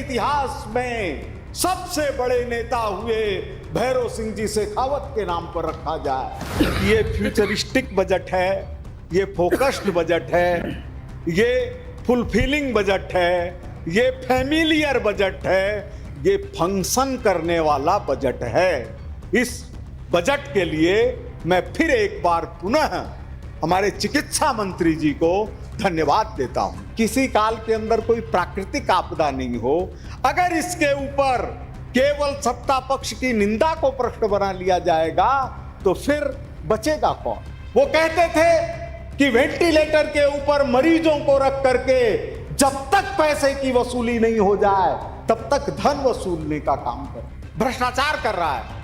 इतिहास में सबसे बड़े नेता हुए भैरव सिंह जी शेखावत के नाम पर रखा जाए। ये फ्यूचरिस्टिक बजट है, ये फोकस्ड बजट है, ये फुलफिलिंग बजट है, ये फैमिलियर बजट है, ये फंक्शन करने वाला बजट है। इस बजट के लिए मैं फिर एक बार पुनः हमारे चिकित्सा मंत्री जी को धन्यवाद देता हूं। किसी काल के अंदर कोई प्राकृतिक आपदा नहीं हो, अगर इसके ऊपर केवल सत्ता पक्ष की निंदा को प्रश्न बना लिया जाएगा तो फिर बचेगा कौन। वो कहते थे कि वेंटिलेटर के ऊपर मरीजों को रख करके जब तक पैसे की वसूली नहीं हो जाए तब तक धन वसूलने का काम कर, भ्रष्टाचार कर रहा है।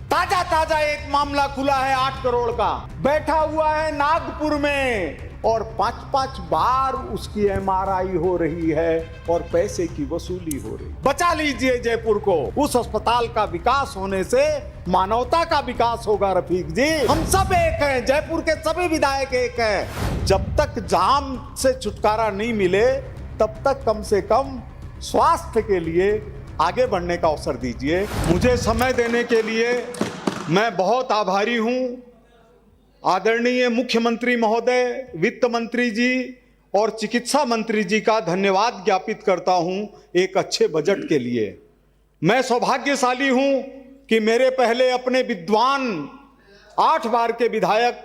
ताजा ताजा एक मामला खुला है 8 करोड़ का, बैठा हुआ है नागपुर में और 5-5 बार उसकी MRI हो रही है और पैसे की वसूली हो रही। बचा लीजिए जयपुर को, उस अस्पताल का विकास होने से मानवता का विकास होगा। रफीक जी, हम सब एक हैं, जयपुर के सभी विधायक एक हैं। जब तक जाम से छुटकारा नहीं मिले तब तक कम से कम स्वास्थ्य के लिए आगे बढ़ने का अवसर दीजिए। मुझे समय देने के लिए मैं बहुत आभारी हूं। आदरणीय मुख्यमंत्री महोदय, वित्त मंत्री जी और चिकित्सा मंत्री जी का धन्यवाद ज्ञापित करता हूं एक अच्छे बजट के लिए। मैं सौभाग्यशाली हूं कि मेरे पहले अपने विद्वान 8 बार के विधायक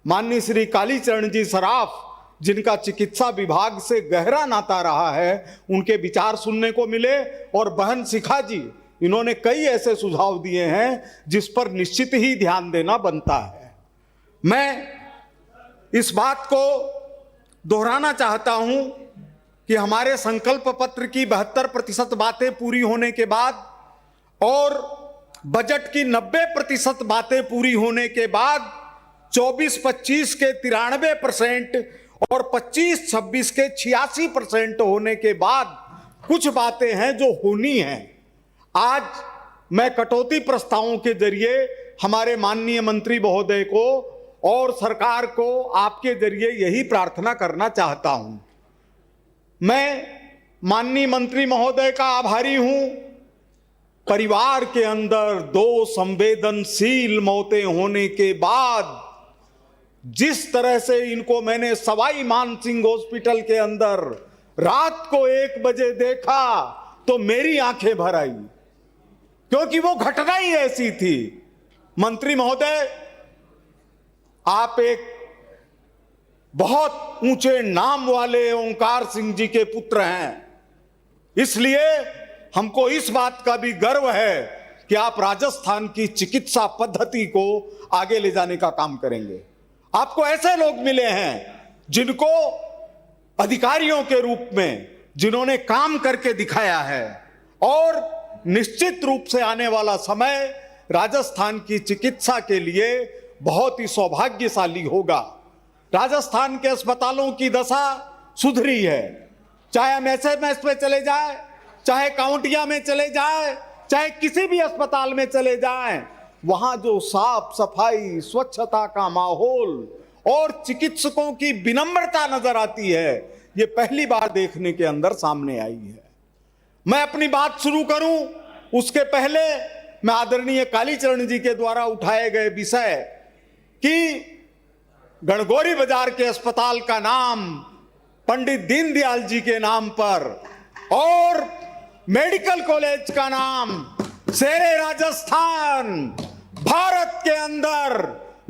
माननीय श्री कालीचरण जी सराफ, जिनका चिकित्सा विभाग से गहरा नाता रहा है, उनके विचार सुनने को मिले। और बहन शिखा जी, इन्होंने कई ऐसे सुझाव दिए हैं जिस पर निश्चित ही ध्यान देना बनता है। मैं इस बात को दोहराना चाहता हूं कि हमारे संकल्प पत्र की 72% बातें पूरी होने के बाद और बजट की 90% बातें पूरी होने के बाद 24-25 के 93% और 25-26 के 86% होने के बाद कुछ बातें हैं जो होनी हैं। आज मैं कटौती प्रस्तावों के जरिए हमारे माननीय मंत्री महोदय को और सरकार को आपके जरिए यही प्रार्थना करना चाहता हूं। मैं माननीय मंत्री महोदय का आभारी हूं। परिवार के अंदर 2 संवेदनशील मौतें होने के बाद जिस तरह से इनको मैंने सवाई मानसिंह हॉस्पिटल के अंदर रात को 1 बजे देखा तो मेरी आंखें भर आई, क्योंकि वो घटना ही ऐसी थी। मंत्री महोदय, आप एक बहुत ऊंचे नाम वाले ओंकार सिंह जी के पुत्र हैं, इसलिए हमको इस बात का भी गर्व है कि आप राजस्थान की चिकित्सा पद्धति को आगे ले जाने का काम करेंगे। आपको ऐसे लोग मिले हैं जिनको अधिकारियों के रूप में, जिन्होंने काम करके दिखाया है, और निश्चित रूप से आने वाला समय राजस्थान की चिकित्सा के लिए बहुत ही सौभाग्यशाली होगा। राजस्थान के अस्पतालों की दशा सुधरी है, चाहे हम SMS में चले जाए, चाहे काउंटिया में चले जाए, चाहे किसी भी अस्पताल में चले जाएं, वहां जो साफ सफाई, स्वच्छता का माहौल और चिकित्सकों की विनम्रता नजर आती है, ये पहली बार देखने के अंदर सामने आई है। मैं अपनी बात शुरू करूं उसके पहले मैं आदरणीय कालीचरण जी के द्वारा उठाए गए विषय कि गणगौरी बाजार के अस्पताल का नाम पंडित दीनदयाल जी के नाम पर और मेडिकल कॉलेज का नाम शेरे राजस्थान, भारत के अंदर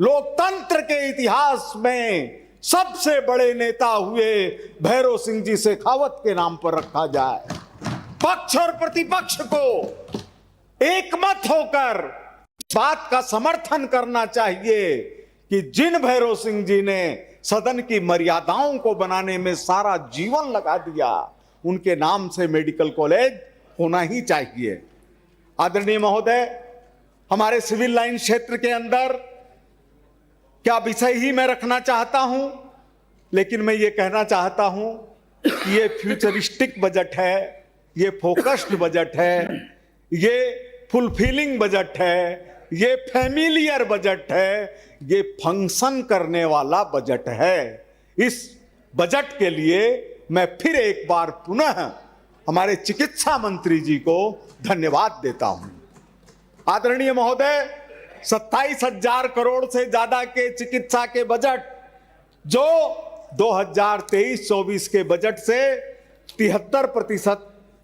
लोकतंत्र के इतिहास में सबसे बड़े नेता हुए भैरव सिंह जी शेखावत के नाम पर रखा जाए। पक्ष और प्रतिपक्ष को एकमत होकर बात का समर्थन करना चाहिए कि जिन भैरव सिंह जी ने सदन की मर्यादाओं को बनाने में सारा जीवन लगा दिया, उनके नाम से मेडिकल कॉलेज होना ही चाहिए। आदरणीय महोदय, हमारे सिविल लाइन क्षेत्र के अंदर क्या विषय ही मैं रखना चाहता हूं, लेकिन मैं ये कहना चाहता हूं कि ये फ्यूचरिस्टिक बजट है, ये फोकस्ड बजट है, ये फुलफिलिंग बजट है, ये फैमिलियर बजट है, ये फंक्शन करने वाला बजट है। इस बजट के लिए मैं फिर एक बार पुनः हमारे चिकित्सा मंत्री जी को धन्यवाद देता हूं। आदरणीय महोदय, 27,000 करोड़ से ज्यादा के चिकित्सा के बजट जो 2023-24 के बजट से 73%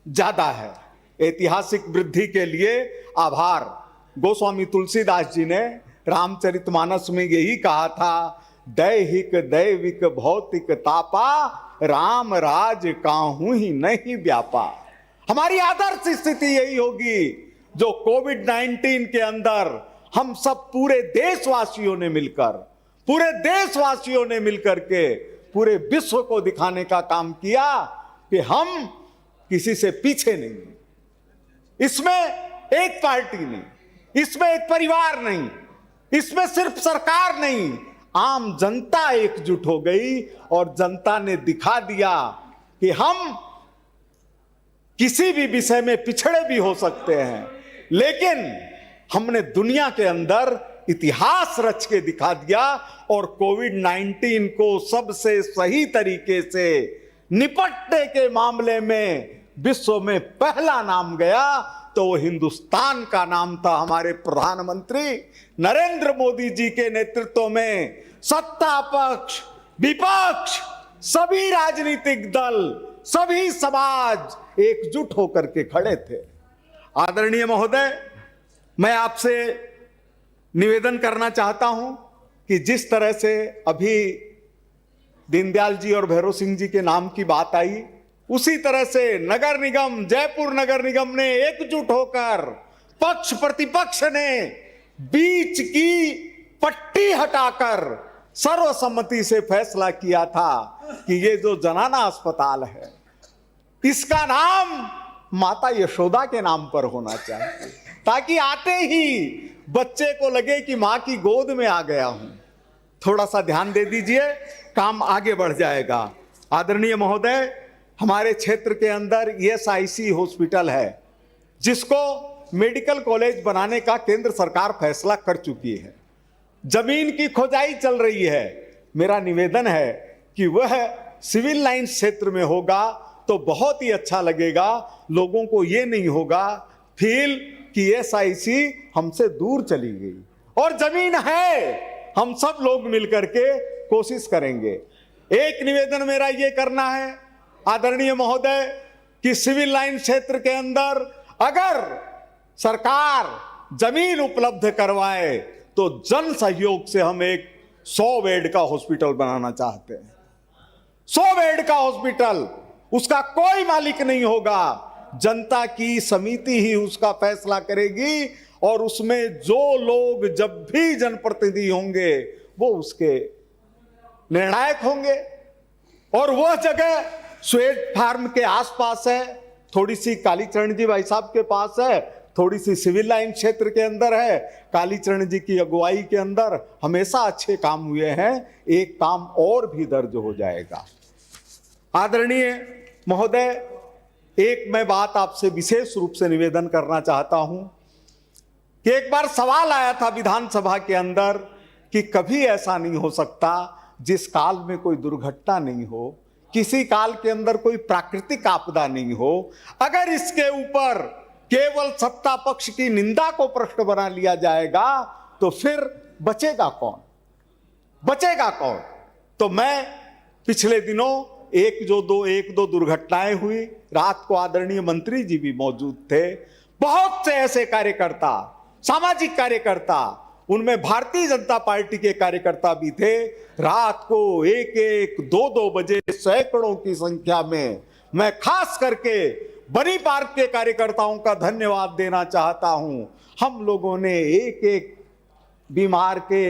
ज्यादा है। ऐतिहासिक वृद्धि के लिए आभार। गोस्वामी तुलसीदास जी ने रामचरितमानस में यही कहा था, दैहिक दैविक भौतिक तापा, राम राज काहू ही नहीं व्यापा। हमारी आदर्श स्थिति यही होगी जो कोविड-19 के अंदर हम सब पूरे देशवासियों ने मिलकर के पूरे विश्व को दिखाने का काम किया कि हम किसी से पीछे नहीं, इसमें एक पार्टी नहीं, इसमें एक परिवार नहीं, इसमें सिर्फ सरकार नहीं, आम जनता एकजुट हो गई और जनता ने दिखा दिया कि हम किसी भी विषय में पिछड़े भी हो सकते हैं, लेकिन हमने दुनिया के अंदर इतिहास रच के दिखा दिया और कोविड-19 को सबसे सही तरीके से निपटने के मामले में विश्व में पहला नाम गया तो वो हिंदुस्तान का नाम था। हमारे प्रधानमंत्री नरेंद्र मोदी जी के नेतृत्व में सत्ता पक्ष, विपक्ष, सभी राजनीतिक दल, सभी समाज एकजुट होकर के खड़े थे। आदरणीय महोदय, मैं आपसे निवेदन करना चाहता हूं कि जिस तरह से अभी दीनदयाल जी और भैरव सिंह जी के नाम की बात आई, उसी तरह से नगर निगम, जयपुर नगर निगम ने एकजुट होकर पक्ष प्रतिपक्ष ने बीच की पट्टी हटाकर सर्वसम्मति से फैसला किया था कि ये जो जनाना अस्पताल है इसका नाम माता यशोदा के नाम पर होना चाहिए, ताकि आते ही बच्चे को लगे कि मां की गोद में आ गया हूं। थोड़ा सा ध्यान दे दीजिए, काम आगे बढ़ जाएगा। आदरणीय महोदय, हमारे क्षेत्र के अंदर ESIC हॉस्पिटल है जिसको मेडिकल कॉलेज बनाने का केंद्र सरकार फैसला कर चुकी है। जमीन की खोदाई चल रही है। मेरा निवेदन है कि वह सिविल लाइन क्षेत्र में होगा तो बहुत ही अच्छा लगेगा। लोगों को यह नहीं होगा फील कि ESIC हमसे दूर चली गई, और जमीन है, हम सब लोग मिलकर के कोशिश करेंगे। एक निवेदन मेरा यह करना है आदरणीय महोदय कि सिविल लाइन क्षेत्र के अंदर अगर सरकार जमीन उपलब्ध करवाए तो जन सहयोग से हम एक 100 बेड का हॉस्पिटल बनाना चाहते हैं। 100 बेड का हॉस्पिटल, उसका कोई मालिक नहीं होगा, जनता की समिति ही उसका फैसला करेगी और उसमें जो लोग जब भी जनप्रतिनिधि होंगे वो उसके निर्णायक होंगे। और वह जगह स्वेट फार्म के आसपास है, थोड़ी सी कालीचरण जी भाई साहब के पास है, थोड़ी सी सिविल लाइन क्षेत्र के अंदर है। कालीचरण जी की अगुवाई के अंदर हमेशा अच्छे काम हुए हैं, एक काम और भी दर्ज हो जाएगा। आदरणीय महोदय, एक मैं बात आपसे विशेष रूप से निवेदन करना चाहता हूं कि एक बार सवाल आया था विधानसभा के अंदर कि कभी ऐसा नहीं हो सकता जिस काल में कोई दुर्घटना नहीं हो, किसी काल के अंदर कोई प्राकृतिक आपदा नहीं हो, अगर इसके ऊपर केवल सत्ता पक्ष की निंदा को प्रश्न बना लिया जाएगा तो फिर बचेगा कौन? तो मैं पिछले दिनों एक दो दुर्घटनाएं हुई, रात को आदरणीय मंत्री जी भी मौजूद थे। बहुत से ऐसे कार्यकर्ता, सामाजिक कार्यकर्ता, उनमें भारतीय जनता पार्टी के कार्यकर्ता भी थे। रात को 1-1, 2-2 बजे सैकड़ों की संख्या में मैं खास करके बनी पार्क के कार्यकर्ताओं का धन्यवाद देना चाहता हूं। हम लोगों ने एक बीमार के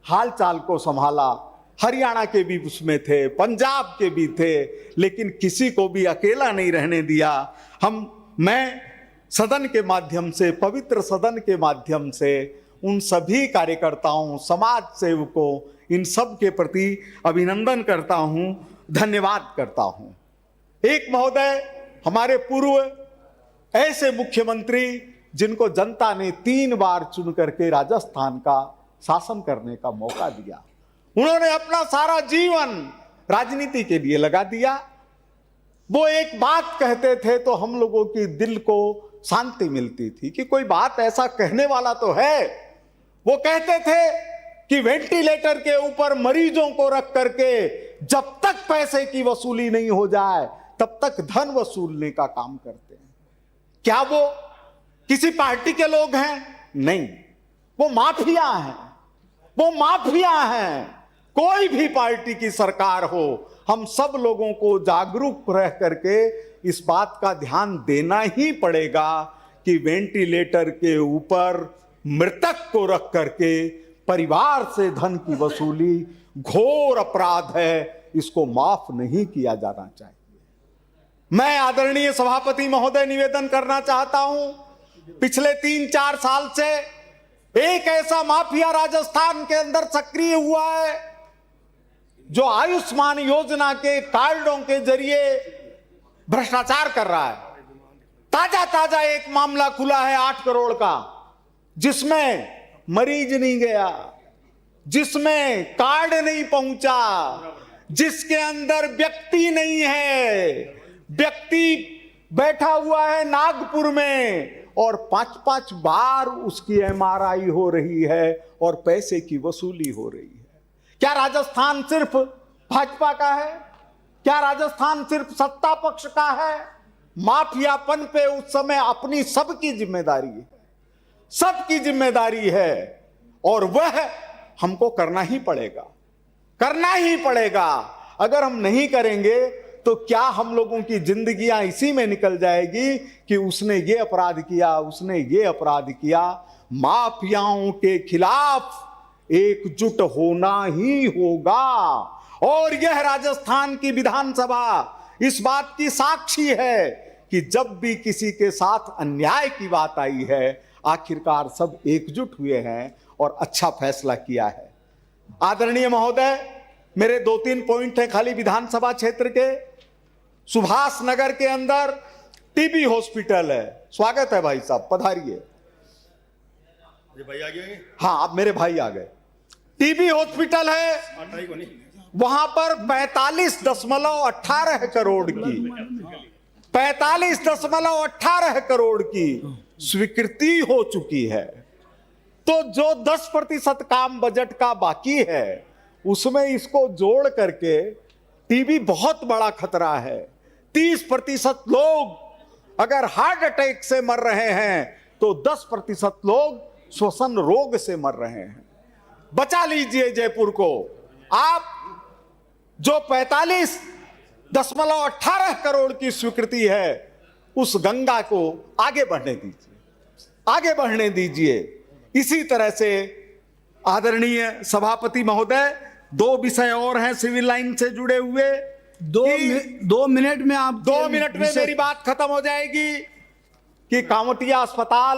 हालचाल को संभाला। हरियाणा के भी उसमें थे, पंजाब के भी थे, लेकिन किसी को भी अकेला नहीं रहने दिया। मैं सदन के माध्यम से, पवित्र सदन के माध्यम से उन सभी कार्यकर्ताओं, समाज सेवकों, इन सब के प्रति अभिनंदन करता हूं, धन्यवाद करता हूं। एक महोदय, हमारे पूर्व ऐसे मुख्यमंत्री जिनको जनता ने 3 बार चुन करके राजस्थान का शासन करने का मौका दिया, उन्होंने अपना सारा जीवन राजनीति के लिए लगा दिया। वो एक बात कहते थे तो हम लोगों की दिल को शांति मिलती थी कि कोई बात ऐसा कहने वाला तो है। वो कहते थे कि वेंटिलेटर के ऊपर मरीजों को रख करके जब तक पैसे की वसूली नहीं हो जाए तब तक धन वसूलने का काम करते हैं। क्या वो किसी पार्टी के लोग हैं? नहीं, वो माफिया हैं, वो माफिया हैं। कोई भी पार्टी की सरकार हो, हम सब लोगों को जागरूक रह करके इस बात का ध्यान देना ही पड़ेगा कि वेंटिलेटर के ऊपर मृतक को रख करके परिवार से धन की वसूली घोर अपराध है, इसको माफ नहीं किया जाना चाहिए। मैं आदरणीय सभापति महोदय निवेदन करना चाहता हूं, पिछले 3-4 साल से एक ऐसा माफिया राजस्थान के अंदर सक्रिय हुआ है जो आयुष्मान योजना के कार्डों के जरिए भ्रष्टाचार कर रहा है। ताजा ताजा एक मामला खुला है 8 करोड़ का, जिसमें मरीज नहीं गया, जिसमें कार्ड नहीं पहुंचा, जिसके अंदर व्यक्ति नहीं है। व्यक्ति बैठा हुआ है नागपुर में और 5-5 बार उसकी MRI हो रही है और पैसे की वसूली हो रही है। क्या राजस्थान सिर्फ भाजपा का है? क्या राजस्थान सिर्फ सत्ता पक्ष का है? माफियापन पे उस समय अपनी सबकी जिम्मेदारी है, सबकी जिम्मेदारी है और वह हमको करना ही पड़ेगा, करना ही पड़ेगा। अगर हम नहीं करेंगे तो क्या हम लोगों की जिंदगियां इसी में निकल जाएगी कि उसने ये अपराध किया, उसने ये अपराध किया। माफियाओं के खिलाफ एकजुट होना ही होगा और यह राजस्थान की विधानसभा इस बात की साक्षी है कि जब भी किसी के साथ अन्याय की बात आई है, आखिरकार सब एकजुट हुए हैं और अच्छा फैसला किया है। आदरणीय महोदय, मेरे 2-3 पॉइंट हैं खाली विधानसभा क्षेत्र के। सुभाष नगर के अंदर टीबी हॉस्पिटल है। स्वागत है भाई साहब, पधारिए। भाई आ गए? हाँ, अब मेरे भाई आ गए। टीबी हॉस्पिटल है, वहां पर 45.18 करोड़ की 45.18 करोड़ की स्वीकृति हो चुकी है। तो जो 10% काम बजट का बाकी है उसमें इसको जोड़ करके टीबी बहुत बड़ा खतरा है। 30% लोग अगर हार्ट अटैक से मर रहे हैं तो 10% लोग श्वसन रोग से मर रहे हैं। बचा लीजिए जयपुर को। आप जो 45.18 करोड़ की स्वीकृति है उस गंगा को आगे बढ़ने दीजिए, आगे बढ़ने दीजिए। इसी तरह से आदरणीय सभापति महोदय, 2 विषय और हैं सिविल लाइन से जुड़े हुए। 2 मिनट में आप 2 मिनट में मेरी बात खत्म हो जाएगी कि कांवटिया अस्पताल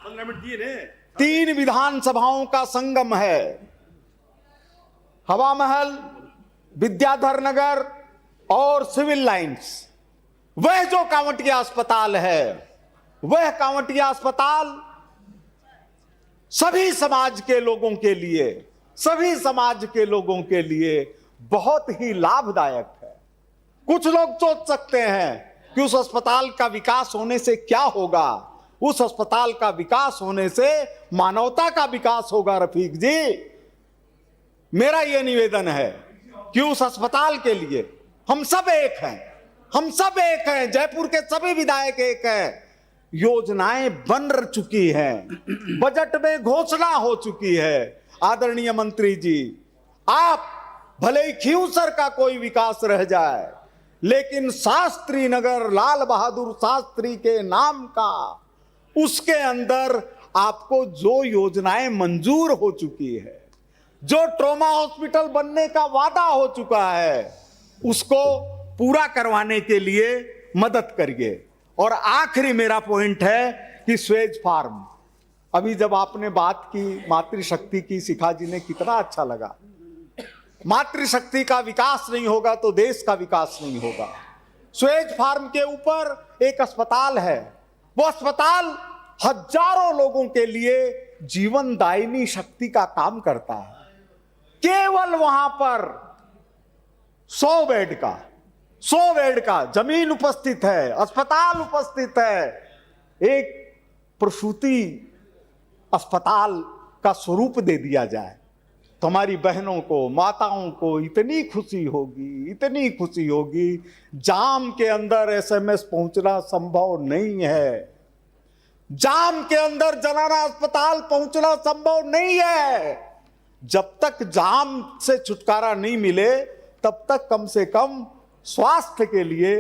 15 मिनट दिए ने। 3 विधानसभाओं का संगम है। हवा महल, विद्याधर नगर और सिविल लाइंस। वह जो कांवटिया अस्पताल है, वह कांवटिया अस्पताल सभी समाज के लोगों के लिए, सभी समाज के लोगों के लिए बहुत ही लाभदायक है। कुछ लोग सोच सकते हैं कि उस अस्पताल का विकास होने से क्या होगा। उस अस्पताल का विकास होने से मानवता का विकास होगा। रफीक जी, मेरा यह निवेदन है कि उस अस्पताल के लिए हम सब एक हैं, हम सब एक हैं। जयपुर के सभी विधायक एक हैं। योजनाएं बन चुकी हैं, बजट में घोषणा हो चुकी है। आदरणीय मंत्री जी, आप भले ही खींवसर का कोई विकास रह जाए, लेकिन शास्त्री नगर लाल बहादुर शास्त्री के नाम का उसके अंदर आपको जो योजनाएं मंजूर हो चुकी है, जो ट्रॉमा हॉस्पिटल बनने का वादा हो चुका है, उसको पूरा करवाने के लिए मदद करिए। और आखिरी मेरा पॉइंट है कि स्वेज फार्म, अभी जब आपने बात की मातृशक्ति की, शिखा जी ने कितना अच्छा लगा। मातृशक्ति का विकास नहीं होगा तो देश का विकास नहीं होगा। स्वेज फार्म के ऊपर एक अस्पताल है, वो अस्पताल हजारों लोगों के लिए जीवनदायिनी शक्ति का काम करता है। केवल वहां पर 100 बेड का 100 बेड का जमीन उपस्थित है, अस्पताल उपस्थित है, एक प्रसूति अस्पताल का स्वरूप दे दिया जाए तो हमारी बहनों को, माताओं को इतनी खुशी होगी, इतनी खुशी होगी। जाम के अंदर एसएमएस पहुंचना संभव नहीं है, जाम के अंदर जनाना अस्पताल पहुंचना संभव नहीं है। जब तक जाम से छुटकारा नहीं मिले तब तक कम से कम स्वास्थ्य के लिए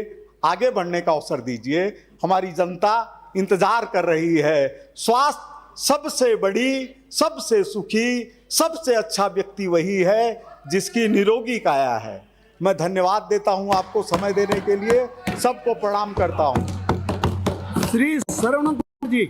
आगे बढ़ने का अवसर दीजिए। हमारी जनता इंतजार कर रही है। स्वास्थ्य सबसे बड़ी, सबसे सुखी, सबसे अच्छा व्यक्ति वही है जिसकी निरोगी काया है। मैं धन्यवाद देता हूं आपको समय देने के लिए, सबको प्रणाम करता हूं। श्री शरवण जी।